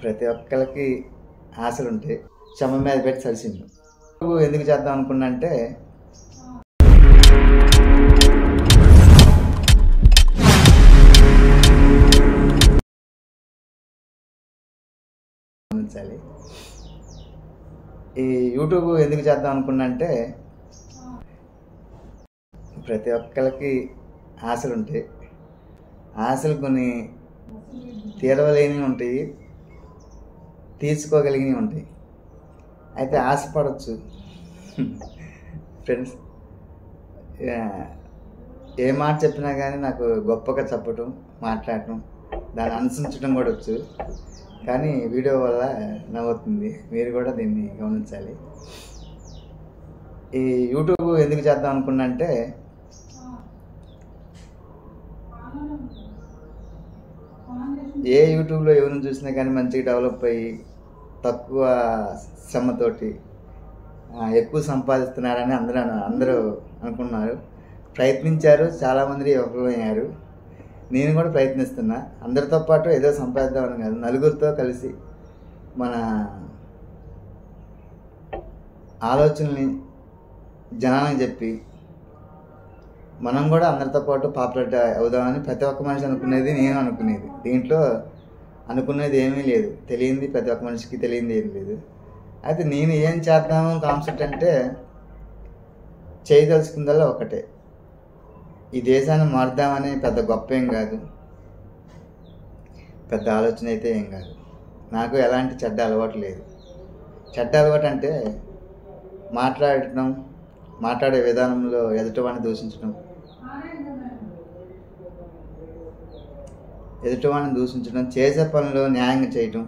ప్రతి ఒక్కరికి ఆశలు ఉంటాయి. శవం మీద పెట్టి సరిసిండు. ఎందుకు చేద్దాం అనుకున్నా అంటే ఈ యూట్యూబ్ ఎందుకు చేద్దాం అనుకున్నా అంటే ప్రతి ఒక్కరికి ఆశలు ఉంటాయి. ఆశలు కొన్ని తీరవలేనివి ఉంటాయి, తీర్చుకోగలిగినవి ఉంటాయి. అయితే ఆశపడవచ్చు ఫ్రెండ్స్. ఏ మాట చెప్పినా కానీ నాకు గొప్పగా చెప్పటం, మాట్లాడటం, దాన్ని అనుసరించడం కూడా వచ్చు. కానీ వీడియో వల్ల నవ్వుతుంది. మీరు కూడా దీన్ని గమనించాలి. ఈ యూట్యూబ్ ఎందుకు చేద్దాం అనుకున్నా అంటే ఏ యూట్యూబ్లో ఎవరిని చూసినా కానీ మంచిగా డెవలప్ అయ్యి తక్కువ శ్రమతోటి ఎక్కువ సంపాదిస్తున్నారని అందరూ అనుకున్నారు, ప్రయత్నించారు. చాలామంది విఫలమయ్యారు. నేను కూడా ప్రయత్నిస్తున్నా. అందరితో పాటు ఏదో సంపాదిద్దామని కాదు, నలుగురితో కలిసి మన ఆలోచనల్ని జనానికి చెప్పి మనం కూడా అందరితో పాటు పాపులర్ అవుదామని ప్రతి ఒక్క మనిషి అనుకునేది, నేను అనుకునేది. దీంట్లో అనుకునేది ఏమీ లేదు, తెలియంది ప్రతి ఒక్క మనిషికి తెలియంది ఏం లేదు. అయితే నేను ఏం చేద్దాము కాన్సెప్ట్ అంటే చేయదలుచుకుందల్లా ఒకటే, ఈ దేశాన్ని మారుద్దామని పెద్ద గొప్ప ఏం కాదు, పెద్ద ఆలోచన అయితే ఏం కాదు. నాకు ఎలాంటి చెడ్డ అలవాటు లేదు. చెడ్డ అలవాటు అంటే మాట్లాడే విధానంలో ఎదుటివాడిని దూషించడం, చేసే పనిలో న్యాయంగా చేయటం,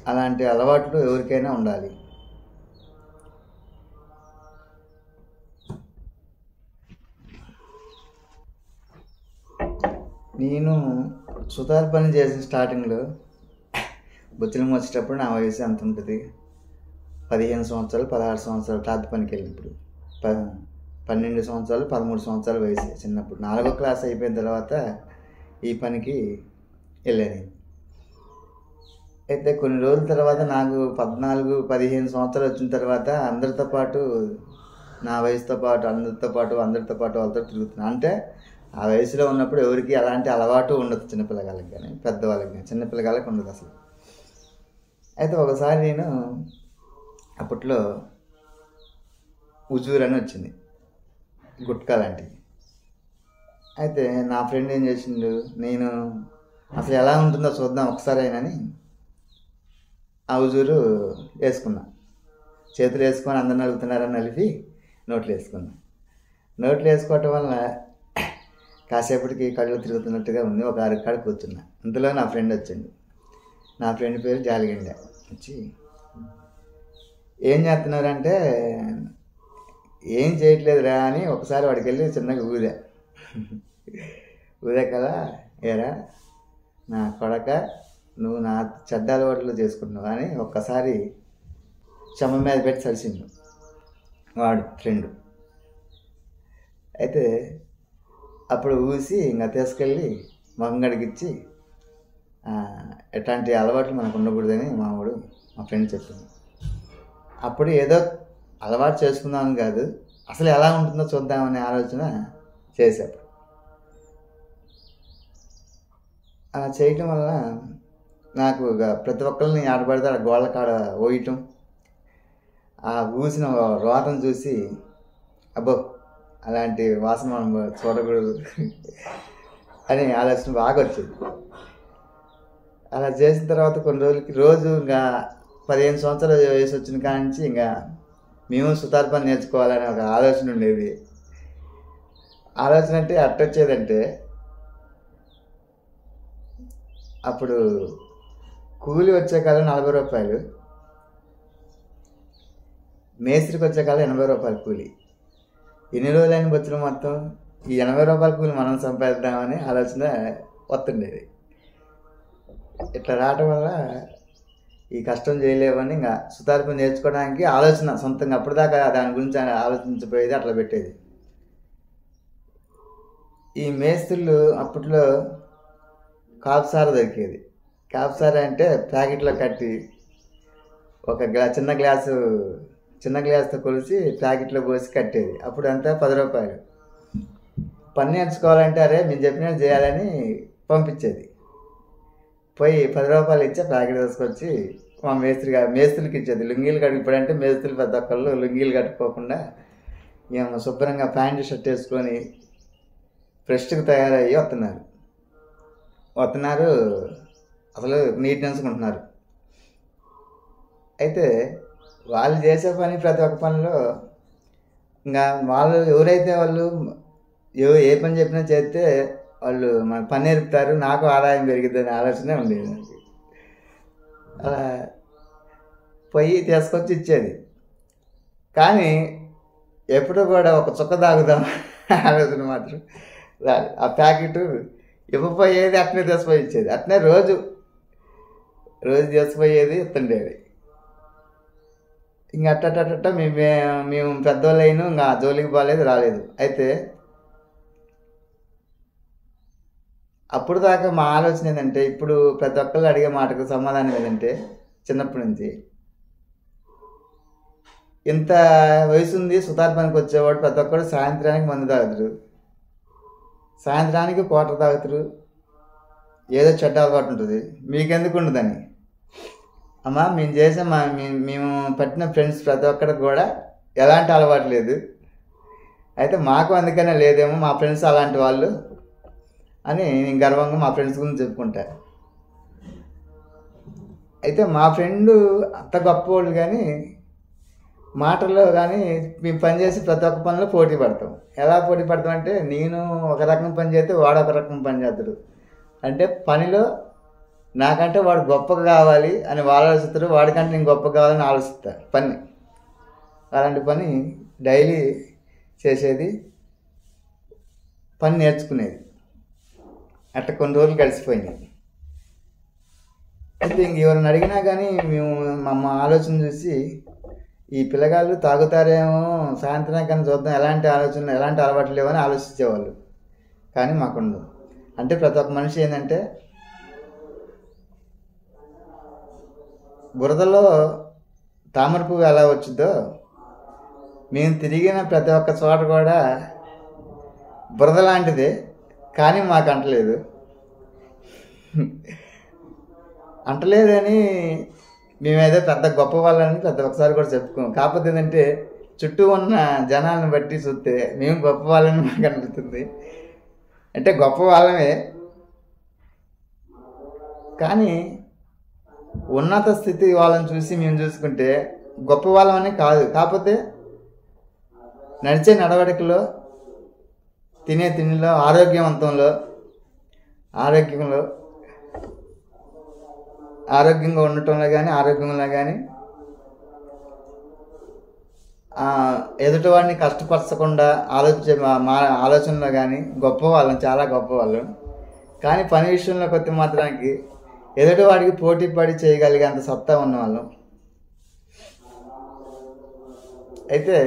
అలాంటి అలవాట్లు ఎవరికైనా ఉండాలి. నేను సుతార్ పని చేసిన స్టార్టింగ్లో బొచ్చులు వచ్చేటప్పుడు నా వయసు ఎంత ఉంటుంది, 15 సంవత్సరాలు 16 సంవత్సరాలు టాప్ పనికి వెళ్ళినప్పుడు, 12 సంవత్సరాలు 13 సంవత్సరాల వయసు చిన్నప్పుడు. 4వ క్లాస్ అయిపోయిన తర్వాత ఈ పనికి వెళ్ళాను. అయితే కొన్ని రోజుల తర్వాత నాకు 14-15 సంవత్సరాలు వచ్చిన తర్వాత అందరితో పాటు, నా వయసుతో పాటు అందరితో పాటు వాళ్ళతో తిరుగుతున్నాను. అంటే ఆ వయసులో ఉన్నప్పుడు ఎవరికి అలాంటి అలవాటు ఉండదు, చిన్నపిల్లగాళ్ళకి కానీ పెద్దవాళ్ళకి కానీ. చిన్నపిల్లగాళ్ళకి ఉండదు అసలు. అయితే ఒకసారి నేను అప్పట్లో ఉజూర్ అని వచ్చింది, గుట్కా లాంటివి. అయితే నా ఫ్రెండ్ ఏం చేసిండు, నేను అసలు ఎలా ఉంటుందో చూద్దాం ఒకసారైనని ఆ ఉజూరు వేసుకున్నా. చేతులు వేసుకొని అందరు నలుగుతున్నారని నలిపి నోట్లు వేసుకున్నా. నోట్లు వేసుకోవటం వల్ల కాసేపటికి కళ్ళు తిరుగుతున్నట్టుగా ఉంది. ఒక అరకాడ కూర్చున్నా. ఇంతలో నా ఫ్రెండ్ వచ్చిండు. నా ఫ్రెండ్ పేరు జాలిగండ. వచ్చి ఏం చేస్తున్నారంటే ఏం చేయట్లేదురా అని ఒకసారి వాడికి వెళ్ళి చిన్నగా ఊదే కదా, ఏరా నా కొడక నువ్వు నా చెడ్డ అలవాట్లు చేసుకుంటున్నావు అని ఒక్కసారి శవం మీద పెట్టి సరిసిండు వాడు ఫ్రెండ్. అయితే అప్పుడు ఊసి ఇంకా తీసుకెళ్ళి మొహం గడిగిచ్చి ఎట్లాంటి అలవాట్లు మనకు ఉండకూడదని మా ఫ్రెండ్ చెప్పింది. అప్పుడు ఏదో అలవాటు చేసుకుందామని కాదు, అసలు ఎలా ఉంటుందో చూద్దామనే ఆలోచన చేశాడు. అలా చేయటం వల్ల నాకు ప్రతి ఒక్కరిని ఆడపడితే ఆ గోళ్ళ కాడ ఓయటం, ఆ ఊసిన రోతం చూసి అబ్బో అలాంటి వాసన మనం చూడకూడదు అని ఆలోచన బాగా వచ్చేది. అలా చేసిన తర్వాత కొన్ని రోజులకి రోజు ఇంకా 15 సంవత్సరాల వయసు వచ్చిన కాడ నుంచి ఇంకా మేము సుతార్ పని నేర్చుకోవాలని ఒక ఆలోచన ఉండేది. ఆలోచన అంటే అట్టొచ్చేదంటే అప్పుడు కూలి వచ్చే కాలం 40 రూపాయలు, మేస్త్రికి వచ్చే కాలం 80 రూపాయలు కూలి. ఎన్ని రోజులైన బొచ్చులు మొత్తం ఈ 80 రూపాయల కూలి మనం సంపాదిద్దామని ఆలోచన వస్తుండేది. ఇట్లా రావటం వల్ల ఈ కష్టం చేయలేవని ఇంకా సుతార్ పని నేర్చుకోవడానికి ఆలోచన సొంతంగా అప్పటిదాకా దాని గురించి ఆలోచించపోయేది, అట్లా పెట్టేది. ఈ మేస్త్రులు అప్పట్లో కాపుసార దొరికేది. కాపుసారా అంటే ప్యాకెట్లో కట్టి ఒక చిన్న గ్లాస్తో కొలిసి ప్యాకెట్లో పోసి కట్టేది. అప్పుడు అంతా 10 రూపాయలు. పని నేర్చుకోవాలంటే అరే మేము చెప్పినట్టు చేయాలని పంపించేది. పోయి 10 రూపాయలు ఇచ్చే ప్యాకెట్ తీసుకొచ్చి మా మేస్త్రికి ఇచ్చేది. లుంగీలు ఇప్పుడంటే మేస్త్రులు పెద్ద ఒక్కళ్ళు లుంగీలు కట్టుకోకుండా మేము శుభ్రంగా ప్యాంటు షర్ట్ వేసుకొని ఫ్రెష్గా తయారయ్యి వస్తున్నారు. అసలు నీట్నెస్గా ఉంటున్నారు. అయితే వాళ్ళు చేసే పని ప్రతి ఒక్క పనిలో ఇంకా వాళ్ళు ఎవరైతే వాళ్ళు ఏ పని చెప్పినా చేస్తే వాళ్ళు మనకు పని నేర్పుతారు, నాకు ఆదాయం పెరిగిద్ది అనే ఆలోచనే ఉండేది నాకు. అలా పొయ్యి తీసుకొచ్చి ఇచ్చేది. కానీ ఎప్పుడు కూడా ఒక చుక్క తాగుదాం ఆలోచన మాత్రం రాదు. ఆ ప్యాకెట్ ఇవ్వపోయేది, అట్నే తీసుకుపోయి ఇచ్చేది. అట్నే రోజు తీసుకుపోయేది, ఇస్తుండేది. ఇంక అట్ట మేము పెద్దవాళ్ళు అయినా ఇంకా జోలికి పోలేదు, రాలేదు. అయితే అప్పుడు దాకా మా ఆలోచన ఏంటంటే, ఇప్పుడు ప్రతి ఒక్కళ్ళు అడిగే మాటకు సమాధానం ఏంటంటే, చిన్నప్పటి నుంచి ఇంత వయసు ఉంది సుతార్ పనికి వచ్చేవాడు ప్రతి ఒక్కరు సాయంత్రానికి మందు తాగుతారు, సాయంత్రానికి క్వార్టర్ తాగుతారు, ఏదో చెడ్డ అలవాటు ఉంటుంది, మీకెందుకు ఉండదని. అమ్మా మేము పట్టిన ఫ్రెండ్స్ ప్రతి ఒక్కరికి కూడా ఎలాంటి అలవాటు లేదు, అయితే మాకు అందుకనే లేదేమో మా ఫ్రెండ్స్ అలాంటి వాళ్ళు అని నేను గర్వంగా మా ఫ్రెండ్స్ గురించి చెప్పుకుంటా. అయితే మా ఫ్రెండు అంత గొప్పవాళ్ళు, కానీ మాటల్లో కానీ మేము పనిచేసి ప్రతి ఒక్క పనిలో పోటీ పడతాం. ఎలా పోటీ పడతాం అంటే, నేను ఒక రకం పని చేస్తే వాడు ఒక రకం పని చేస్తాడు. అంటే పనిలో నాకంటే వాడు గొప్పగా కావాలి అని వాళ్ళు ఆలోచిస్తారు, వాడికంటే నేను గొప్పగా కావాలని ఆలోచిస్తా. అలాంటి పని డైలీ చేసేది, పని నేర్చుకునేది. అట్లా కొన్ని రోజులు గడిచిపోయినాయి. అయితే ఇంక ఎవరిని అడిగినా కానీ మేము మా ఆలోచన చూసి, ఈ పిల్లగాళ్ళు తాగుతారేమో సాయంత్రం చూద్దాం, ఎలాంటి అలవాట్లు లేవని ఆలోచించేవాళ్ళు. కానీ మాకుండదు. అంటే ప్రతి ఒక్క మనిషి ఏంటంటే, బురదలో తామర పువ్వు ఎలా వచ్చిందో మేము తిరిగిన ప్రతి ఒక్క చోట కూడా బురద లాంటిదే, కానీ మాకు అంటలేదని మేమేదో పెద్ద గొప్ప వాళ్ళని ఒకసారి కూడా చెప్పుకోం. కాకపోతే ఏంటంటే, చుట్టూ ఉన్న జనాలను బట్టి చూస్తే మేము గొప్ప వాళ్ళని మాకు అనిపిస్తుంది. అంటే గొప్ప వాళ్ళమే, కానీ ఉన్నత స్థితి వాళ్ళని చూసి మేము చూసుకుంటే గొప్ప వాళ్ళమని కాదు. కాకపోతే నడిచే నడవడికలో, తినే తిండిలో, ఆరోగ్యంగా ఉండటంలో కానీ ఎదుటివాడిని కష్టపరచకుండా మా ఆలోచనలో కానీ చాలా గొప్పవాళ్ళం. కానీ పని విషయంలోకి వస్తే మాత్రానికి ఎదుటివాడికి పోటీ పడి చేయగలిగేంత సత్తా ఉన్నవాళ్ళం. అయితే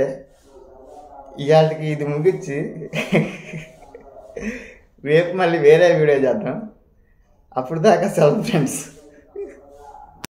ఇవాళకి ఇది ముగించి రేపు మళ్ళీ వేరే వీడియో చేద్దాం. అప్పుడు దాకా సెలవు ఫ్రెండ్స్.